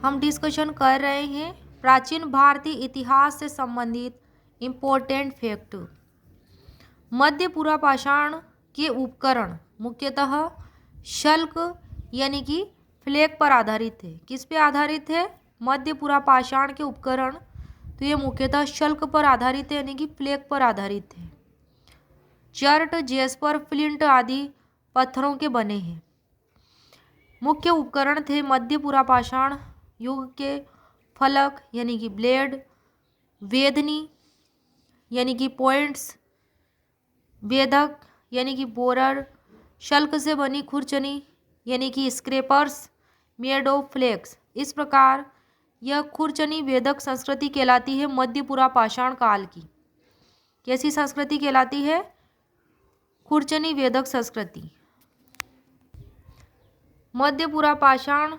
हम डिस्कशन कर रहे हैं प्राचीन भारतीय इतिहास से संबंधित इम्पोर्टेंट फैक्ट। मध्य पुरापाषाण के उपकरण मुख्यतः शल्क यानी कि फ्लैग पर आधारित थे। किस पे आधारित है? मध्य पुरापाषाण के उपकरण तो ये मुख्यतः शल्क पर आधारित है यानी कि फ्लैग पर आधारित है। चर्ट, जेस्पर, फ्लिंट आदि पत्थरों के बने हैं। मुख्य उपकरण थे मध्य पुरापाषाण युग के फलक यानी कि ब्लेड, वेदनी यानी कि पॉइंट्स, वेधक यानी कि बोरर, शल्क से बनी खुरचनी यानी कि स्क्रैपर्स मेड ऑफ फ्लेक्स। इस प्रकार यह खुरचनी वेधक संस्कृति कहलाती है मध्य पुरापाषाण काल की। कैसी संस्कृति कहलाती है? खुरचनी वेधक संस्कृति। मध्य पुरापाषाण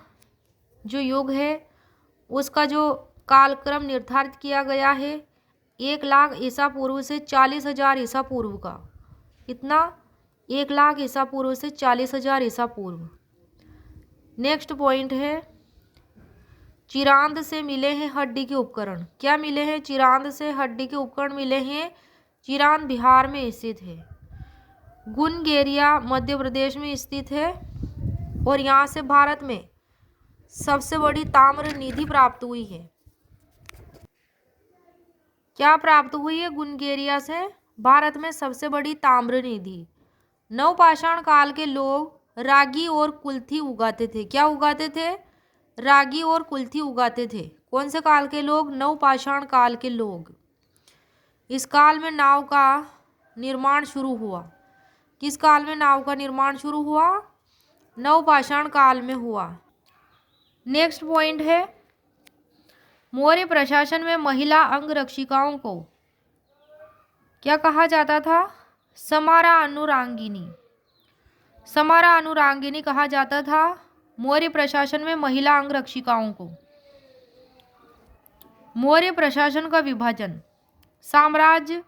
जो युग है उसका जो कालक्रम निर्धारित किया गया है 1,00,000 ईसा पूर्व से 40,000 ईसा पूर्व का। कितना? 1,00,000 ईसा पूर्व से 40,000 ईसा पूर्व। नेक्स्ट पॉइंट है चिरांद से मिले हैं हड्डी के उपकरण। क्या मिले हैं? चिरांद से हड्डी के उपकरण मिले हैं। चिरांद बिहार में स्थित है। गुनगेरिया मध्य प्रदेश में स्थित है और यहाँ से भारत में सबसे बड़ी ताम्र निधि प्राप्त हुई है। क्या प्राप्त हुई है? गुनगेरिया से भारत में सबसे बड़ी ताम्र निधि। नवपाषाण काल के लोग रागी और कुल्थी उगाते थे। क्या उगाते थे? रागी और कुल्थी उगाते थे। कौन से काल के लोग? नवपाषाण काल के लोग। इस काल में नाव का निर्माण शुरू हुआ। किस काल में नाव का निर्माण शुरू हुआ? नवपाषाण काल में हुआ। नेक्स्ट पॉइंट है मौर्य प्रशासन में महिला अंगरक्षिकाओं को क्या कहा जाता था? समारा अनुरांगिनी। समारा अनुरांगिनी कहा जाता था मौर्य प्रशासन में महिला अंगरक्षिकाओं को। मौर्य प्रशासन का विभाजन, साम्राज्य,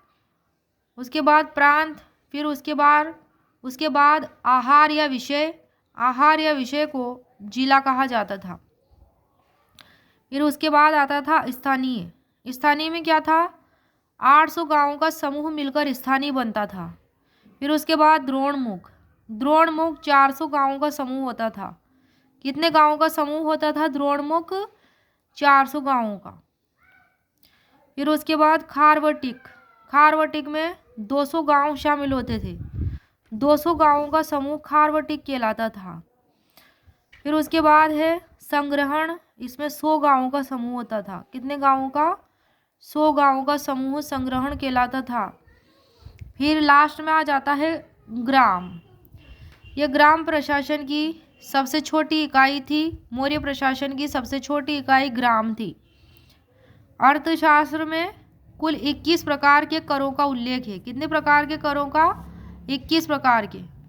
उसके बाद प्रांत, फिर उसके बाद आहार या विषय को जिला कहा जाता था। फिर उसके बाद आता था स्थानीय। स्थानीय में क्या था? 800 गांवों का समूह मिलकर स्थानीय बनता था। फिर उसके बाद द्रोणमुख। द्रोणमुख 400 गांवों का समूह होता था। कितने गांवों का समूह होता था द्रोणमुख? 400 गांवों का। फिर उसके बाद खारवटिक। खारवटिक में 200 गांव शामिल होते थे। 200 गांवों का समूह खारवटिक कहलाता था। फिर उसके बाद है संग्रहण। इसमें 100 गांवों का समूह होता था। कितने गांवों का? 100 गांवों का समूह संग्रहण कहलाता था। फिर लास्ट में आ जाता है ग्राम। यह ग्राम प्रशासन की सबसे छोटी इकाई थी। मौर्य प्रशासन की सबसे छोटी इकाई ग्राम थी। अर्थशास्त्र में कुल 21 प्रकार के करों का उल्लेख है। कितने प्रकार के करों का? 21 प्रकार के।